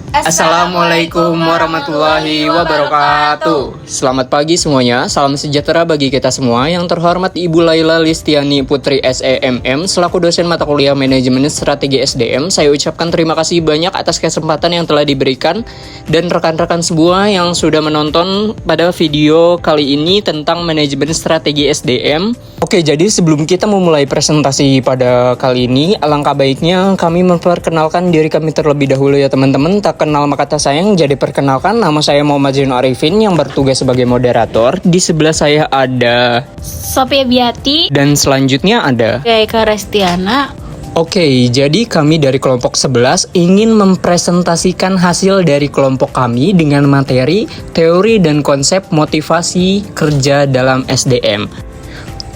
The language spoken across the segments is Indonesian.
Assalamualaikum warahmatullahi wabarakatuh. Selamat pagi semuanya, salam sejahtera bagi kita semua. Yang terhormat Ibu Laila Listiani Putri SEMM selaku dosen mata kuliah Manajemen Strategi SDM, saya ucapkan terima kasih banyak atas kesempatan yang telah diberikan dan rekan-rekan semua yang sudah menonton pada video kali ini tentang Manajemen Strategi SDM. Oke, jadi sebelum kita memulai presentasi pada kali ini, alangkah baiknya kami memperkenalkan diri kami terlebih dahulu ya teman-teman. Tak kenal maka tak sayang, jadi perkenalkan, nama saya Muhammad Zainul Arifin yang bertugas sebagai moderator. Di sebelah saya ada Sophia Biati dan selanjutnya ada Eka Restiana. Oke, jadi kami dari kelompok 11 ingin mempresentasikan hasil dari kelompok kami dengan materi, teori dan konsep motivasi kerja dalam SDM.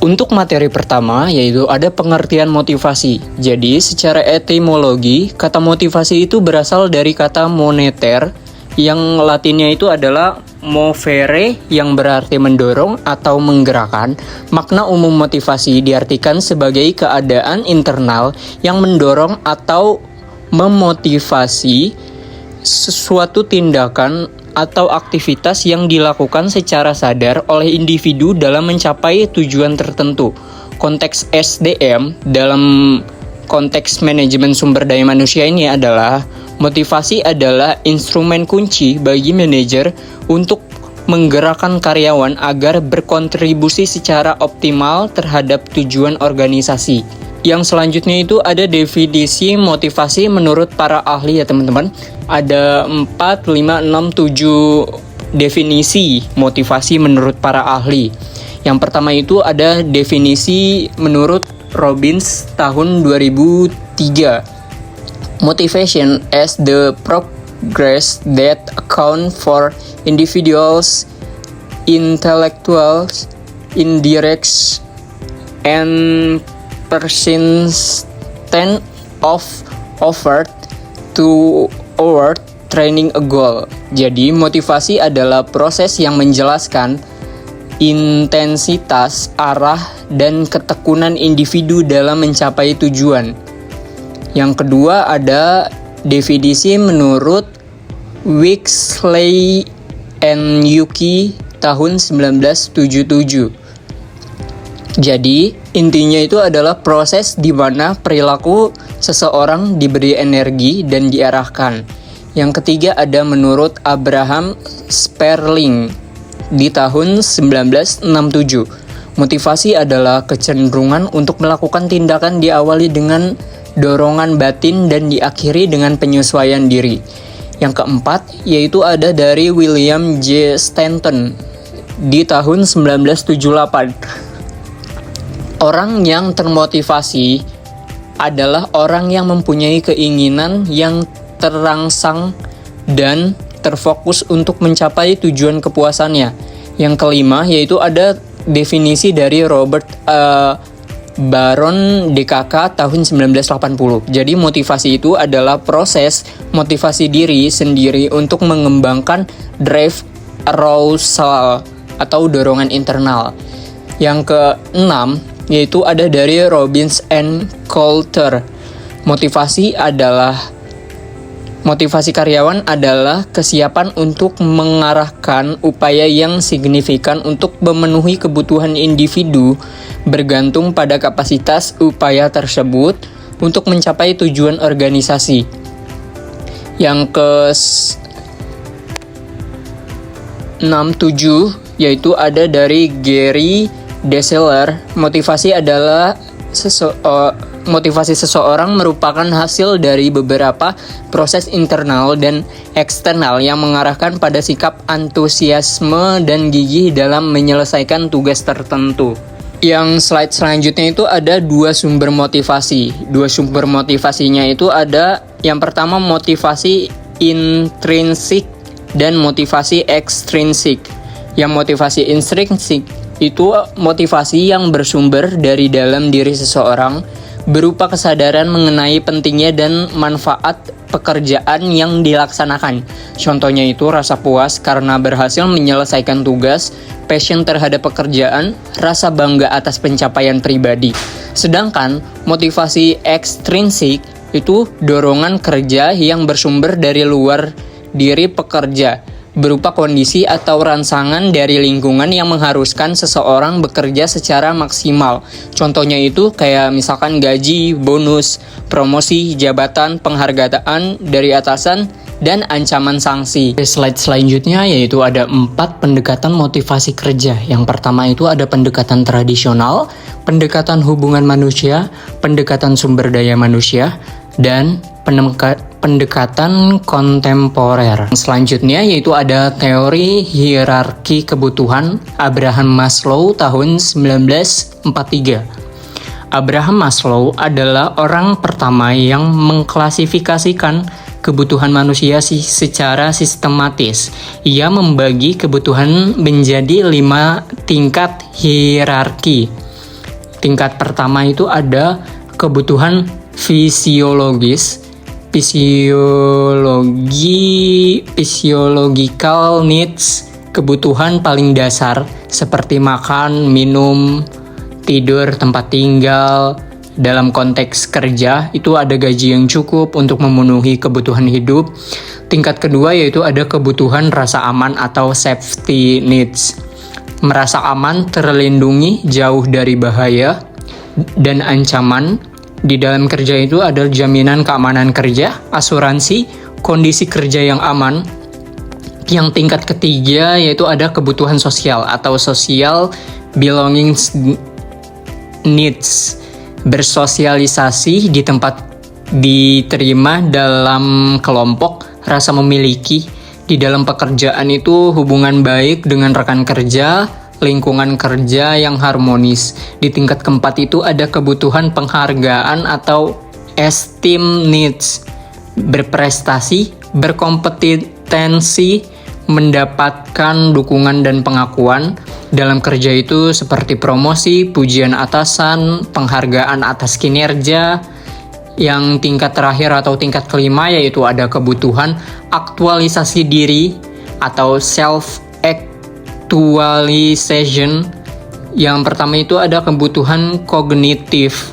Untuk materi pertama yaitu ada pengertian motivasi. Jadi secara etimologi, kata motivasi itu berasal dari kata moneter yang latinnya itu adalah movere yang berarti mendorong atau menggerakkan. Makna umum motivasi diartikan sebagai keadaan internal yang mendorong atau memotivasi sesuatu tindakan atau aktivitas yang dilakukan secara sadar oleh individu dalam mencapai tujuan tertentu. Konteks SDM dalam konteks manajemen sumber daya manusia ini adalah motivasi adalah instrumen kunci bagi manajer untuk menggerakkan karyawan agar berkontribusi secara optimal terhadap tujuan organisasi. Yang selanjutnya itu ada definisi motivasi menurut para ahli ya teman-teman. Ada 4, 5, 6, 7 definisi motivasi menurut para ahli. Yang pertama itu ada definisi menurut Robbins tahun 2003. Motivation as the progress that account for individuals, intellectuals, indirects, and persistent of effort toward training a goal. Jadi motivasi adalah proses yang menjelaskan intensitas, arah, dan ketekunan individu dalam mencapai tujuan. Yang kedua ada definisi menurut Wixley and Yuki tahun 1977. Jadi, intinya itu adalah proses di mana perilaku seseorang diberi energi dan diarahkan. Yang ketiga ada menurut Abraham Sperling di tahun 1967. Motivasi adalah kecenderungan untuk melakukan tindakan diawali dengan dorongan batin dan diakhiri dengan penyesuaian diri. Yang keempat yaitu ada dari William J. Stanton di tahun 1978. Orang yang termotivasi adalah orang yang mempunyai keinginan yang terangsang dan terfokus untuk mencapai tujuan kepuasannya. Yang kelima yaitu ada definisi dari Robert Baron DKK tahun 1980. Jadi motivasi itu adalah proses motivasi diri sendiri untuk mengembangkan drive arousal atau dorongan internal. Yang keenam yaitu ada dari Robbins and Coulter. Motivasi karyawan adalah kesiapan untuk mengarahkan upaya yang signifikan untuk memenuhi kebutuhan individu bergantung pada kapasitas upaya tersebut untuk mencapai tujuan organisasi. Yang ke-7 yaitu ada dari Gary Deseler. Motivasi seseorang merupakan hasil dari beberapa proses internal dan eksternal yang mengarahkan pada sikap antusiasme dan gigih dalam menyelesaikan tugas tertentu. Yang slide selanjutnya itu ada dua sumber motivasi. Dua sumber motivasinya itu ada yang pertama motivasi intrinsik dan motivasi ekstrinsik. Yang motivasi intrinsik itu motivasi yang bersumber dari dalam diri seseorang berupa kesadaran mengenai pentingnya dan manfaat pekerjaan yang dilaksanakan. Contohnya itu rasa puas karena berhasil menyelesaikan tugas, passion terhadap pekerjaan, rasa bangga atas pencapaian pribadi. Sedangkan motivasi ekstrinsik itu dorongan kerja yang bersumber dari luar diri pekerja, berupa kondisi atau rangsangan dari lingkungan yang mengharuskan seseorang bekerja secara maksimal. Contohnya itu kayak misalkan gaji, bonus, promosi, jabatan, penghargaan dari atasan, dan ancaman sanksi. Slide selanjutnya yaitu ada 4 pendekatan motivasi kerja. Yang pertama itu ada pendekatan tradisional, pendekatan hubungan manusia, pendekatan sumber daya manusia, dan pendekatan kontemporer. Selanjutnya yaitu ada teori hierarki kebutuhan Abraham Maslow tahun 1943. Abraham Maslow adalah orang pertama yang mengklasifikasikan kebutuhan manusia secara sistematis. Ia membagi kebutuhan menjadi 5 tingkat hierarki. Tingkat pertama itu ada kebutuhan physiological needs, kebutuhan paling dasar seperti makan, minum, tidur, tempat tinggal. Dalam konteks kerja itu ada gaji yang cukup untuk memenuhi kebutuhan hidup. Tingkat kedua yaitu ada kebutuhan rasa aman atau safety needs. Merasa aman, terlindungi, jauh dari bahaya dan ancaman. Di dalam kerja itu ada jaminan keamanan kerja, asuransi, kondisi kerja yang aman. Yang tingkat ketiga yaitu ada kebutuhan sosial atau social belongings needs. Bersosialisasi di tempat diterima dalam kelompok, rasa memiliki. Di dalam pekerjaan itu hubungan baik dengan rekan kerja, lingkungan kerja yang harmonis. Di tingkat keempat itu ada kebutuhan penghargaan atau esteem needs. Berprestasi, berkompetensi, mendapatkan dukungan dan pengakuan. Dalam kerja itu seperti promosi, pujian atasan, penghargaan atas kinerja. Yang tingkat terakhir atau tingkat kelima yaitu ada kebutuhan aktualisasi diri atau self-actualization. Yang pertama itu ada kebutuhan kognitif,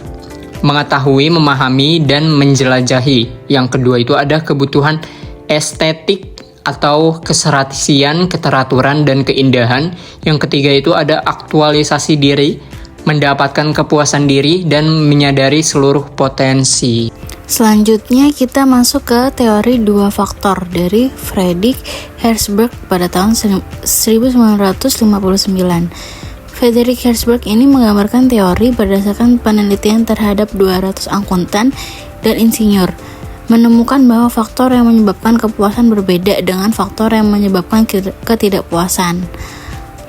mengetahui, memahami, dan menjelajahi. Yang kedua itu ada kebutuhan estetik atau keserasian, keteraturan, dan keindahan. Yang ketiga itu ada aktualisasi diri, mendapatkan kepuasan diri, dan menyadari seluruh potensi. Selanjutnya kita masuk ke teori 2 faktor dari Friedrich Herzberg pada tahun 1959. Friedrich Herzberg ini menggambarkan teori berdasarkan penelitian terhadap 200 akuntan dan insinyur, menemukan bahwa faktor yang menyebabkan kepuasan berbeda dengan faktor yang menyebabkan ketidakpuasan.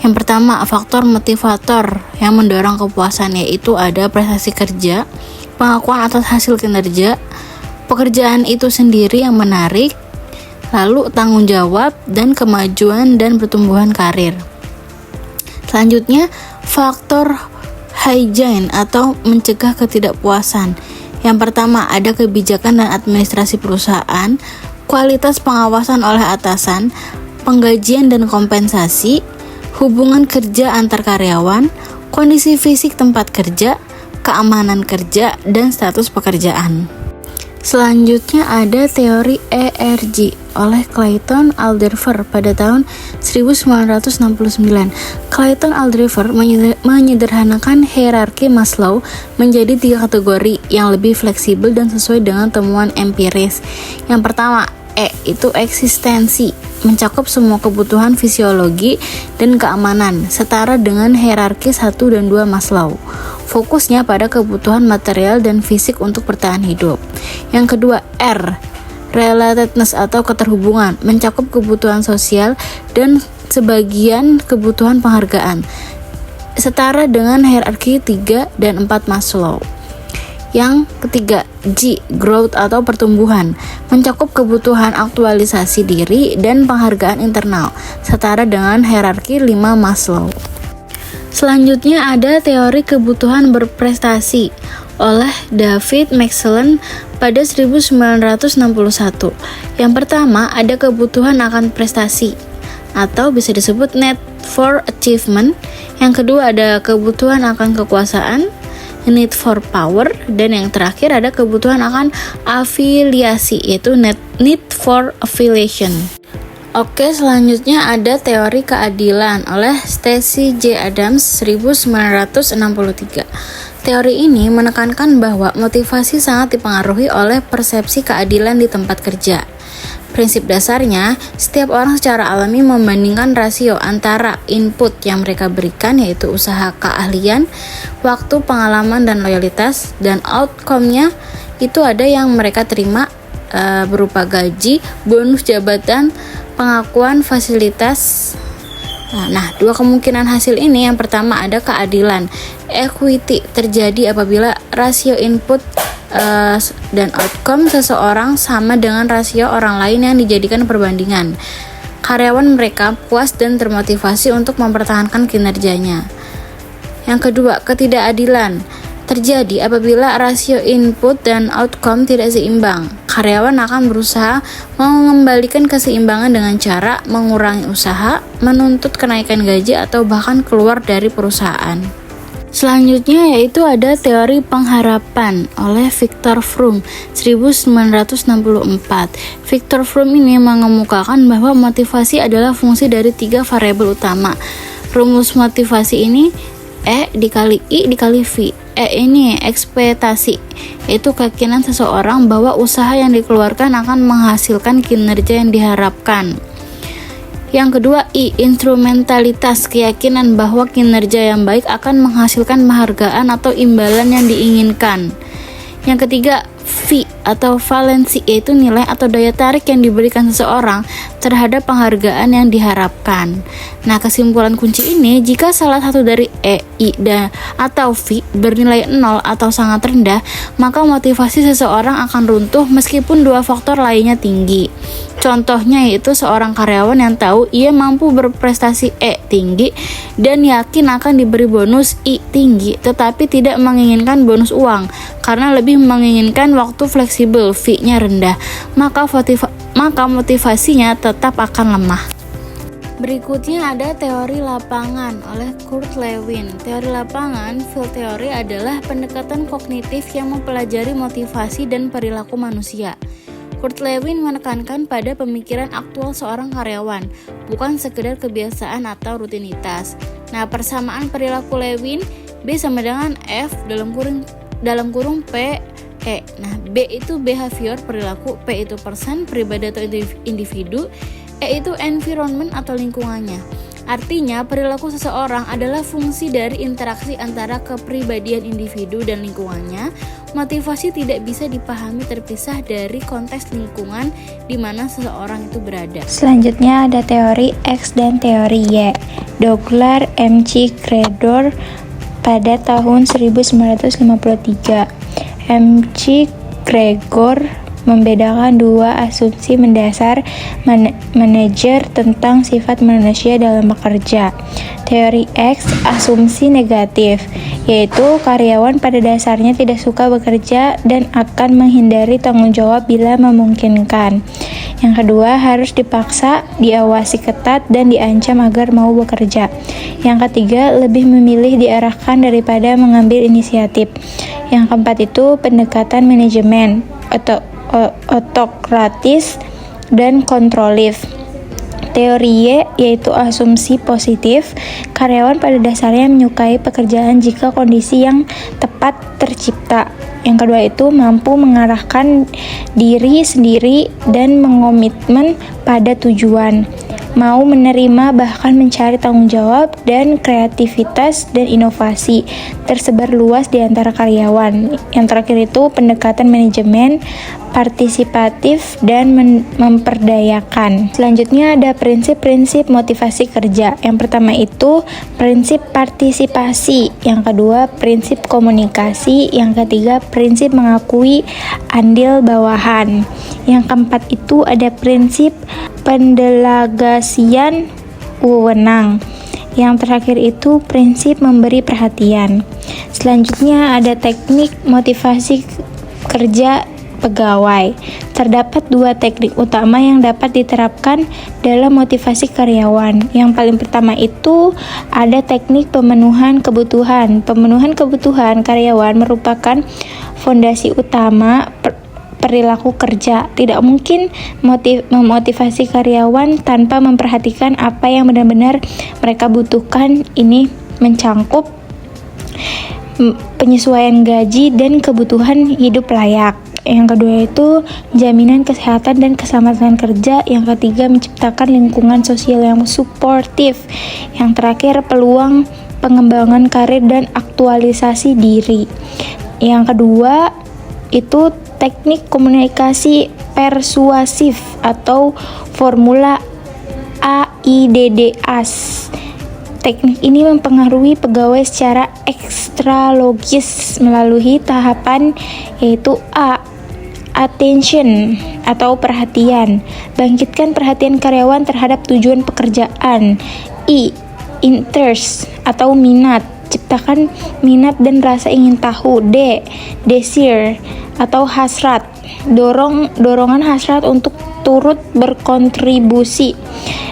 Yang pertama, faktor motivator yang mendorong kepuasan, yaitu ada prestasi kerja, pengakuan atas hasil kinerja, pekerjaan itu sendiri yang menarik, lalu tanggung jawab, dan kemajuan dan pertumbuhan karir. Selanjutnya, faktor hygiene atau mencegah ketidakpuasan. Yang pertama, ada kebijakan dan administrasi perusahaan, kualitas pengawasan oleh atasan, penggajian dan kompensasi, hubungan kerja antar karyawan, kondisi fisik tempat kerja, keamanan kerja, dan status pekerjaan. Selanjutnya ada teori ERG oleh Clayton Alderfer pada tahun 1969. Clayton Alderfer menyederhanakan hierarki Maslow menjadi 3 kategori yang lebih fleksibel dan sesuai dengan temuan empiris. Yang pertama, E itu eksistensi, mencakup semua kebutuhan fisiologi dan keamanan, setara dengan hierarki 1 dan 2 Maslow. Fokusnya pada kebutuhan material dan fisik untuk bertahan hidup. Yang kedua, R, relatedness atau keterhubungan, mencakup kebutuhan sosial dan sebagian kebutuhan penghargaan, setara dengan hierarki 3 dan 4 Maslow. Yang ketiga, G, growth atau pertumbuhan, mencakup kebutuhan aktualisasi diri dan penghargaan internal, setara dengan hierarki 5 Maslow. Selanjutnya ada teori kebutuhan berprestasi oleh David McClelland pada 1961. Yang pertama, ada kebutuhan akan prestasi atau bisa disebut need for achievement. Yang kedua, ada kebutuhan akan kekuasaan, need for power, dan yang terakhir ada kebutuhan akan afiliasi, yaitu need for affiliation. Oke, selanjutnya ada teori keadilan oleh Stacey J. Adams 1963. Teori ini menekankan bahwa motivasi sangat dipengaruhi oleh persepsi keadilan di tempat kerja. Prinsip dasarnya, setiap orang secara alami membandingkan rasio antara input yang mereka berikan, yaitu usaha, keahlian, waktu, pengalaman, dan loyalitas, dan outcome-nya itu ada yang mereka terima berupa gaji, bonus jabatan, pengakuan, fasilitas. Nah, dua kemungkinan hasil ini, yang pertama ada keadilan. Equity terjadi apabila rasio input dan outcome seseorang sama dengan rasio orang lain yang dijadikan perbandingan. Karyawan mereka puas dan termotivasi untuk mempertahankan kinerjanya. Yang kedua, ketidakadilan terjadi apabila rasio input dan outcome tidak seimbang. Karyawan akan berusaha mengembalikan keseimbangan dengan cara mengurangi usaha, menuntut kenaikan gaji, atau bahkan keluar dari perusahaan. Selanjutnya yaitu ada teori pengharapan oleh Viktor Fromm 1964. Viktor Fromm ini mengemukakan bahwa motivasi adalah fungsi dari 3 variabel utama. Rumus motivasi ini E dikali I dikali V. E ini ekspektasi, yaitu keyakinan seseorang bahwa usaha yang dikeluarkan akan menghasilkan kinerja yang diharapkan. Yang kedua, I, instrumentalitas, keyakinan bahwa kinerja yang baik akan menghasilkan penghargaan atau imbalan yang diinginkan. Yang ketiga, V atau valensi, yaitu nilai atau daya tarik yang diberikan seseorang terhadap penghargaan yang diharapkan. Nah, kesimpulan kunci ini, jika salah satu dari E, I, atau V bernilai 0 atau sangat rendah, maka motivasi seseorang akan runtuh meskipun dua faktor lainnya tinggi. Contohnya yaitu seorang karyawan yang tahu ia mampu berprestasi E tinggi dan yakin akan diberi bonus I tinggi, tetapi tidak menginginkan bonus uang karena lebih menginginkan waktu fleksibel V-nya rendah, maka motivasinya tetap akan lemah. Berikutnya ada teori lapangan oleh Kurt Lewin. Teori lapangan, field theory, adalah pendekatan kognitif yang mempelajari motivasi dan perilaku manusia. Kurt Lewin menekankan pada pemikiran aktual seorang karyawan, bukan sekedar kebiasaan atau rutinitas. Nah, persamaan perilaku Lewin, B sama dengan F dalam kurung P E. Nah, B itu behavior, perilaku, P itu person, pribadi atau individu, E itu environment atau lingkungannya. Artinya, perilaku seseorang adalah fungsi dari interaksi antara kepribadian individu dan lingkungannya. Motivasi tidak bisa dipahami terpisah dari konteks lingkungan di mana seseorang itu berada. Selanjutnya ada teori X dan teori Y. Douglas M.C. Gregor pada tahun 1953. M.C. Gregor membedakan dua asumsi mendasar manajer tentang sifat manusia dalam bekerja. Teori X, asumsi negatif, yaitu karyawan pada dasarnya tidak suka bekerja dan akan menghindari tanggung jawab bila memungkinkan. Yang kedua, harus dipaksa, diawasi ketat, dan diancam agar mau bekerja. Yang ketiga, lebih memilih diarahkan daripada mengambil inisiatif. Yang keempat itu pendekatan manajemen, otokratis, dan kontrolif. Teori Y, yaitu asumsi positif, karyawan pada dasarnya menyukai pekerjaan jika kondisi yang tepat tercipta. Yang kedua itu mampu mengarahkan diri sendiri dan mengomitmen pada tujuan, mau menerima bahkan mencari tanggung jawab, dan kreativitas dan inovasi tersebar luas di antara karyawan. Yang terakhir itu pendekatan manajemen, partisipatif, dan memperdayakan. Selanjutnya ada prinsip-prinsip motivasi kerja. Yang pertama itu prinsip partisipasi, yang kedua prinsip komunikasi, yang ketiga prinsip mengakui andil bawahan, yang keempat itu ada prinsip pendelegasian wewenang, yang terakhir itu prinsip memberi perhatian. Selanjutnya ada teknik motivasi kerja pegawai. Terdapat dua teknik utama yang dapat diterapkan dalam motivasi karyawan. Yang paling pertama itu ada teknik pemenuhan kebutuhan. Pemenuhan kebutuhan karyawan merupakan fondasi utama perilaku kerja. Tidak mungkin memotivasi karyawan tanpa memperhatikan apa yang benar-benar mereka butuhkan. Ini mencangkup penyesuaian gaji dan kebutuhan hidup layak. Yang kedua itu jaminan kesehatan dan keselamatan kerja. Yang ketiga menciptakan lingkungan sosial yang suportif. Yang terakhir peluang pengembangan karir dan aktualisasi diri. Yang kedua itu teknik komunikasi persuasif atau formula AIDDAS. Teknik ini mempengaruhi pegawai secara ekstralogis melalui tahapan yaitu A. Attention atau perhatian. Bangkitkan perhatian karyawan terhadap tujuan pekerjaan. I. Interest atau minat. Ciptakan minat dan rasa ingin tahu. D. Desire atau hasrat. Dorongan hasrat untuk turut berkontribusi.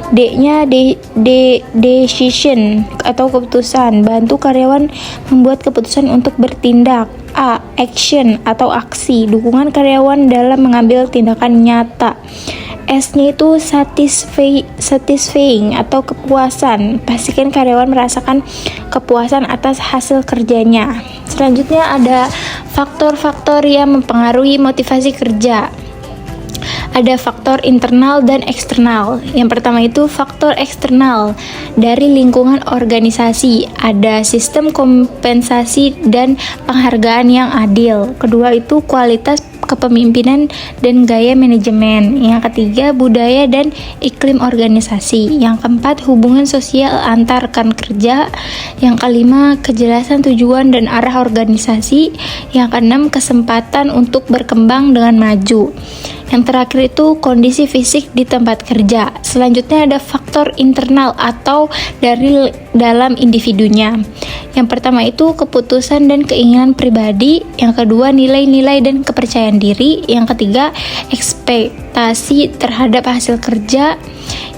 D-nya decision atau keputusan. Bantu karyawan membuat keputusan untuk bertindak. A. Action atau aksi. Dukungan karyawan dalam mengambil tindakan nyata. S-nya itu satisfying atau kepuasan. Pastikan karyawan merasakan kepuasan atas hasil kerjanya. Selanjutnya ada faktor-faktor yang mempengaruhi motivasi kerja. Ada faktor internal dan eksternal. Yang pertama itu faktor eksternal dari lingkungan organisasi. Ada sistem kompensasi dan penghargaan yang adil. Kedua itu kualitas kepemimpinan dan gaya manajemen. Yang ketiga budaya dan iklim organisasi. Yang keempat hubungan sosial antar rekan kerja. Yang kelima kejelasan tujuan dan arah organisasi. Yang keenam kesempatan untuk berkembang dengan maju. Yang terakhir itu kondisi fisik di tempat kerja. Selanjutnya ada faktor internal atau dari dalam individunya. Yang pertama itu keputusan dan keinginan pribadi. Yang kedua nilai-nilai dan kepercayaan diri. Yang ketiga ekspektasi terhadap hasil kerja.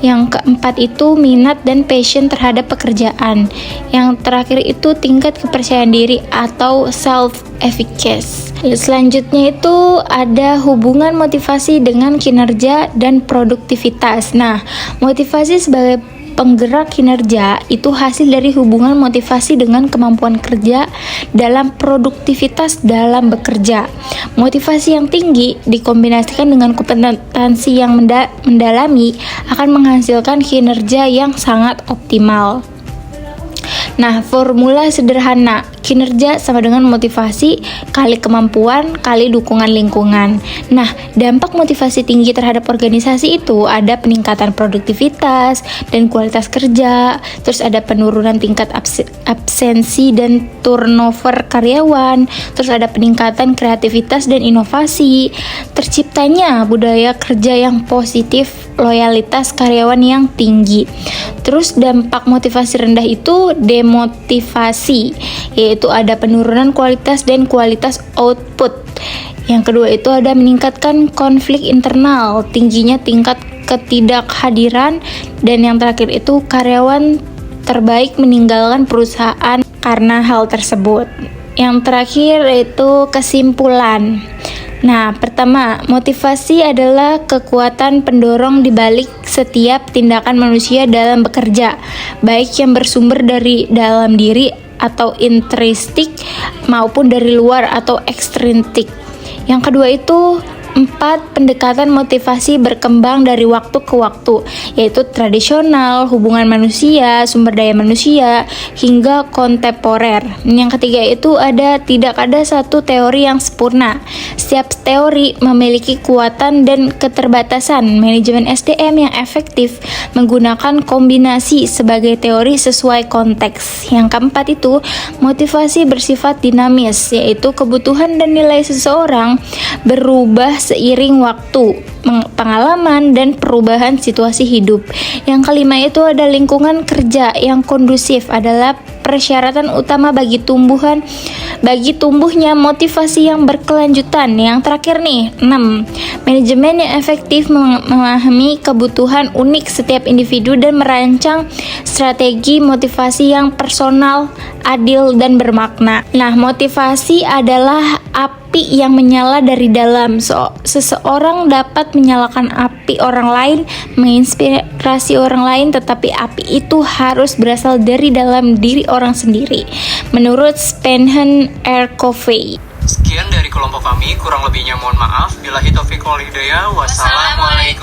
Yang keempat itu minat dan passion terhadap pekerjaan. Yang terakhir itu tingkat kepercayaan diri atau self-efficacy. Selanjutnya itu ada hubungan motivasi dengan kinerja dan produktivitas. Nah, motivasi sebagai penggerak kinerja itu hasil dari hubungan motivasi dengan kemampuan kerja dalam produktivitas dalam bekerja. Motivasi yang tinggi dikombinasikan dengan kompetensi yang mendalami akan menghasilkan kinerja yang sangat optimal. Nah, formula sederhana, kinerja sama dengan motivasi kali kemampuan kali dukungan lingkungan. Nah, dampak motivasi tinggi terhadap organisasi itu ada peningkatan produktivitas dan kualitas kerja, terus ada penurunan tingkat absensi dan turnover karyawan, terus ada peningkatan kreativitas dan inovasi, terciptanya budaya kerja yang positif, loyalitas karyawan yang tinggi. Terus dampak motivasi rendah itu demotivasi, yaitu ada penurunan kualitas dan kualitas output. Yang kedua itu ada meningkatkan konflik internal, tingginya tingkat ketidakhadiran, dan yang terakhir itu karyawan terbaik meninggalkan perusahaan karena hal tersebut. Yang terakhir itu kesimpulan. Nah, pertama, motivasi adalah kekuatan pendorong di balik setiap tindakan manusia dalam bekerja, baik yang bersumber dari dalam diri atau intrinsik maupun dari luar atau ekstrinsik. Yang kedua itu 4. Pendekatan motivasi berkembang dari waktu ke waktu, yaitu tradisional, hubungan manusia, sumber daya manusia, hingga kontemporer. Yang ketiga itu tidak ada satu teori yang sempurna. Setiap teori memiliki kekuatan dan keterbatasan. Manajemen SDM yang efektif menggunakan kombinasi sebagai teori sesuai konteks. Yang keempat itu motivasi bersifat dinamis, yaitu kebutuhan dan nilai seseorang berubah seiring waktu, pengalaman, dan perubahan situasi hidup. Yang kelima itu ada lingkungan kerja yang kondusif, adalah persyaratan utama bagi tumbuhnya motivasi yang berkelanjutan. Yang terakhir nih, 6. Manajemen yang efektif memahami kebutuhan unik setiap individu dan merancang strategi motivasi yang personal, adil, dan bermakna. Nah, motivasi adalah api yang menyala dari dalam. Seseorang dapat menyalakan api orang lain, menginspirasi orang lain, tetapi api itu harus berasal dari dalam diri orang sendiri. Menurut Stephen R. Covey. Sekian dari kelompok kami, kurang lebihnya mohon maaf. Billahi taufiq wal hidayah. Wassalamualaikum.